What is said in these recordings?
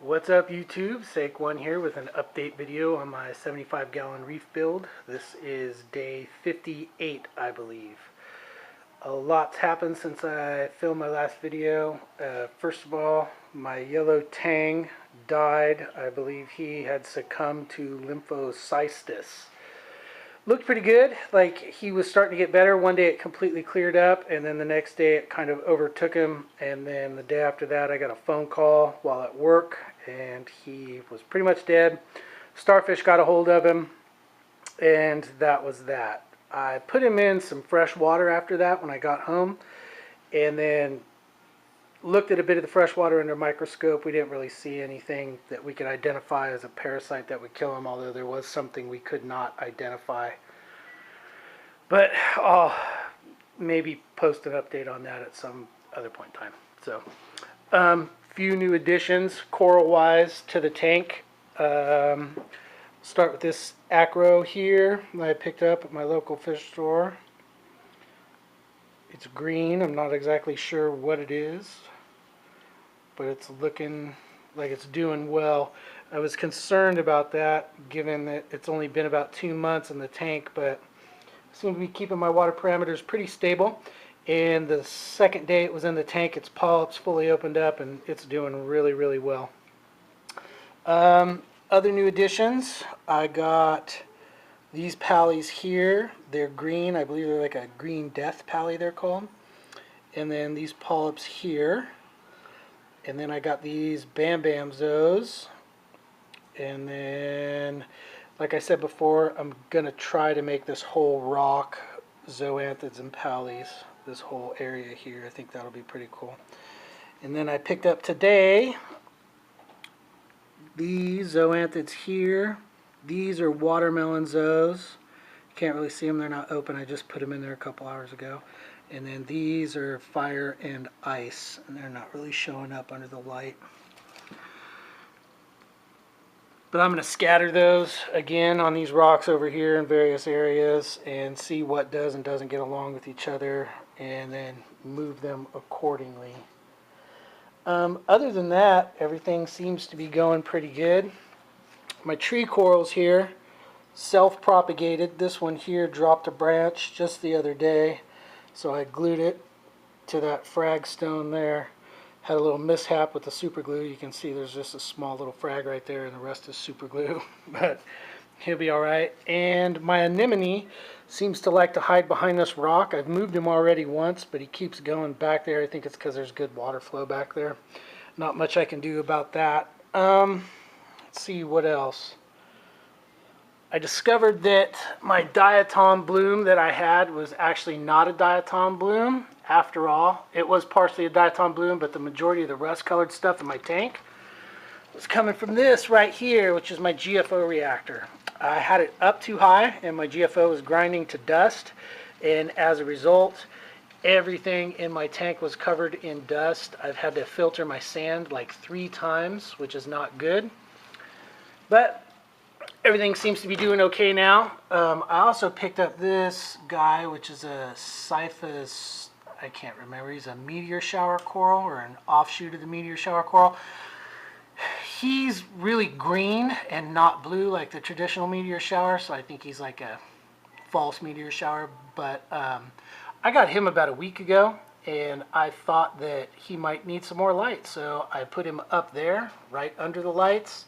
What's up YouTube? Sake1 here with an update video on my 75-gallon reef build. This is day 58, I believe. A lot's happened since I filmed my last video. First of all, my yellow tang died. I believe he had succumbed to lymphocystis. Looked pretty good, like he was starting to get better. One day it completely cleared up, and then the next day it kind of overtook him, and then the day after that I got a phone call while at work and he was pretty much dead. Starfish got a hold of him, and that was that. I put him in some fresh water after that when I got home, and then looked at a bit of the fresh water under a microscope. We didn't really see anything that we could identify as a parasite that would kill him, although there was something we could not identify. But I'll maybe post an update on that at some other point in time. So, few new additions coral-wise to the tank. Start with this acro here that I picked up at my local fish store. It's green. I'm not exactly sure what it is, but it's looking like it's doing well. I was concerned about that given that it's only been about 2 months in the tank, but I seem to be keeping my water parameters pretty stable. And the second day it was in the tank, its polyps fully opened up and it's doing really, really well. Other new additions, I got these pallies here. They're green. I believe they're like a green death pally they're called. And then these polyps here. And then I got these Bam Bam Zoes. And then, like I said before, I'm going to try to make this whole rock zoanthids and pallies. This whole area here. I think that'll be pretty cool. And then I picked up today these zoanthids here. These are watermelon zoes. Can't really see them, they're not open. I just put them in there a couple hours ago. And then these are fire and ice, and they're not really showing up under the light. But I'm going to scatter those again on these rocks over here in various areas and see what does and doesn't get along with each other, and then move them accordingly. Other than that, everything seems to be going pretty good. My tree corals here, self-propagated. This one here dropped a branch just the other day, so I glued it to that frag stone there. Had a little mishap with the super glue. You can see there's just a small little frag right there and the rest is super glue, but he'll be alright. And my anemone seems to like to hide behind this rock. I've moved him already once, but he keeps going back there. I think it's because there's good water flow back there. Not much I can do about that. Let's see what else. I discovered that my diatom bloom that I had was actually not a diatom bloom. After all, it was partially a diatom bloom, but the majority of the rust-colored stuff in my tank was coming from this right here, which is my GFO reactor. I had it up too high, and my GFO was grinding to dust, and as a result, everything in my tank was covered in dust. I've had to filter my sand like 3 times, which is not good. But everything seems to be doing okay now. I also picked up this guy, which is a Cyphus, I can't remember. He's a meteor shower coral or an offshoot of the meteor shower coral. He's really green and not blue like the traditional meteor shower, so I think he's like a false meteor shower. But I got him about a week ago, and I thought that he might need some more light, so I put him up there right under the lights.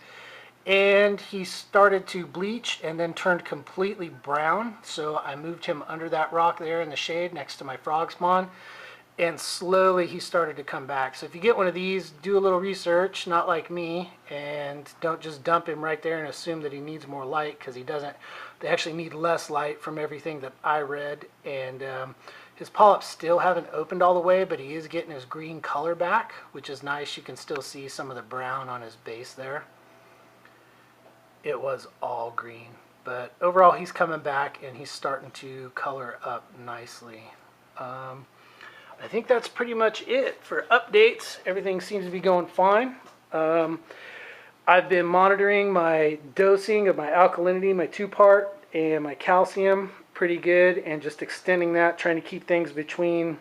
And he started to bleach and then turned completely brown, so I moved him under that rock there in the shade next to my frog spawn, and slowly he started to come back. So if you get one of these, do a little research, not like me, and don't just dump him right there and assume that he needs more light, because he doesn't. They actually need less light from everything that I read. And his polyps still haven't opened all the way, but he is getting his green color back, which is nice. You can still see some of the brown on his base there. It was all green, but overall he's coming back and he's starting to color up nicely. I think that's pretty much it for updates. Everything seems to be going fine. I've been monitoring my dosing of my alkalinity, my 2-part, and my calcium pretty good, and just extending that, trying to keep things between.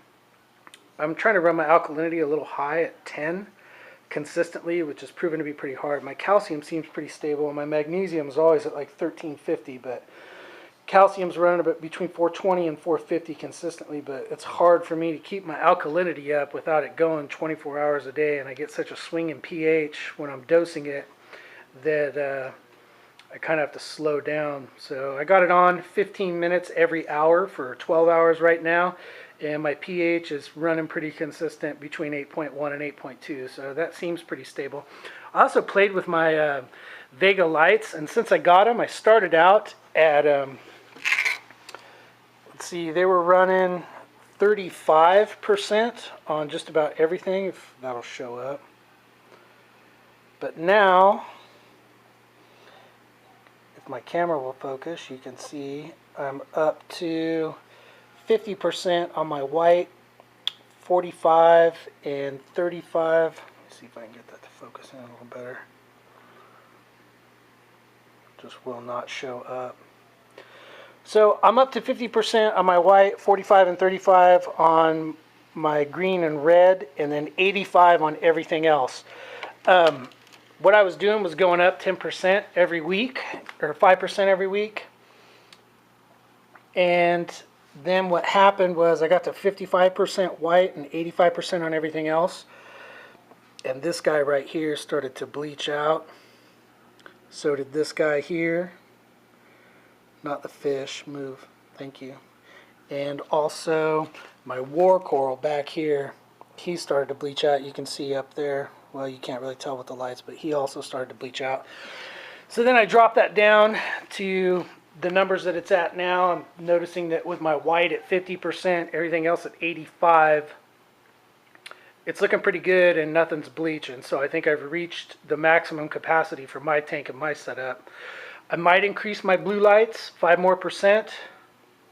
I'm trying to run my alkalinity a little high at 10 consistently, which has proven to be pretty hard. My calcium seems pretty stable, and my magnesium is always at like 1350, but calcium's running about between 420 and 450 consistently, but it's hard for me to keep my alkalinity up without it going 24 hours a day, and I get such a swing in pH when I'm dosing it that I kind of have to slow down. So I got it on 15 minutes every hour for 12 hours right now, and my pH is running pretty consistent between 8.1 and 8.2, so that seems pretty stable. I also played with my Vega lights, and since I got them, I started out at, let's see, they were running 35% on just about everything, if that'll show up. But now, if my camera will focus, you can see I'm up to 50% on my white, 45 and 35. Let me see if I can get that to focus in a little better. Just will not show up. So I'm up to 50% on my white, 45 and 35 on my green and red, and then 85 on everything else. What I was doing was going up 10% every week, or 5% every week. And then what happened was I got to 55% white and 85% on everything else. And this guy right here started to bleach out. So did this guy here. Not the fish, move, thank you. And also my war coral back here, he started to bleach out. You can see up there, well, you can't really tell with the lights, but he also started to bleach out. So then I dropped that down to the numbers that it's at now. I'm noticing that with my white at 50%, everything else at 85, it's looking pretty good and nothing's bleaching. So I think I've reached the maximum capacity for my tank and my setup. I might increase my blue lights 5% more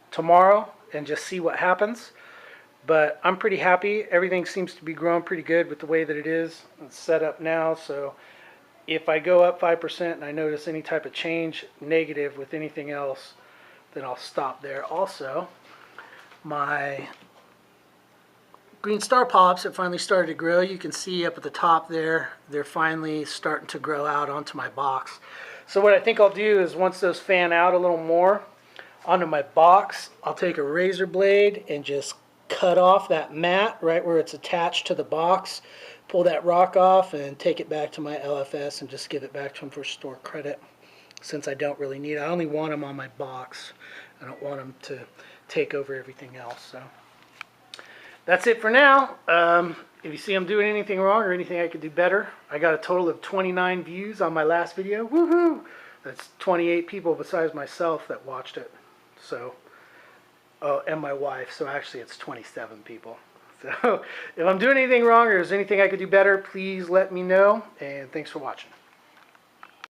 tomorrow and just see what happens. But I'm pretty happy. Everything seems to be growing pretty good with the way that it is. It's set up now. So if I go up 5% and I notice any type of change negative with anything else, then I'll stop there. Also, my green star polyps have finally started to grow. You can see up at the top there, they're finally starting to grow out onto my box. So what I think I'll do is once those fan out a little more onto my box, I'll take a razor blade and just cut off that mat right where it's attached to the box, pull that rock off and take it back to my LFS and just give it back to them for store credit, since I don't really need it. I only want them on my box. I don't want them to take over everything else. So that's it for now. If you see I'm doing anything wrong or anything I could do better, I got a total of 29 views on my last video. Woohoo! That's 28 people besides myself that watched it. So, and my wife. So actually it's 27 people. So if I'm doing anything wrong or there's anything I could do better, please let me know. And thanks for watching.